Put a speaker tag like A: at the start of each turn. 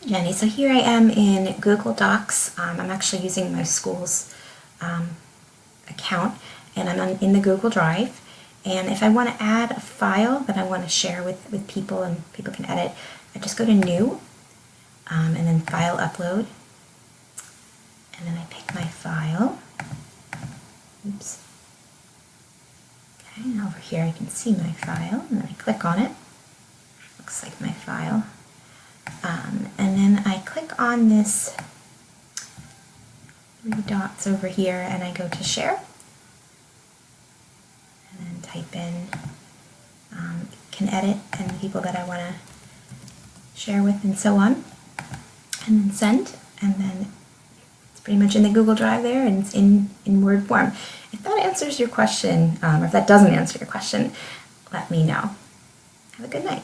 A: Jenny. So here I am in Google Docs. I'm actually using my school's account, and I'm in the Google Drive. And if I want to add a file that I want to share with people and people can edit, I just go to New, and then File Upload. And then I pick my file. Oops. Okay, and over here I can see my file, and then I click on it. Looks like my file. And then I click on this 3 dots over here and I go to share. And then type in, can edit and people that I want to share with and so on. And then send, and then it's pretty much in the Google Drive there and it's in Word form. If that answers your question, or if that doesn't answer your question, let me know. Have a good night.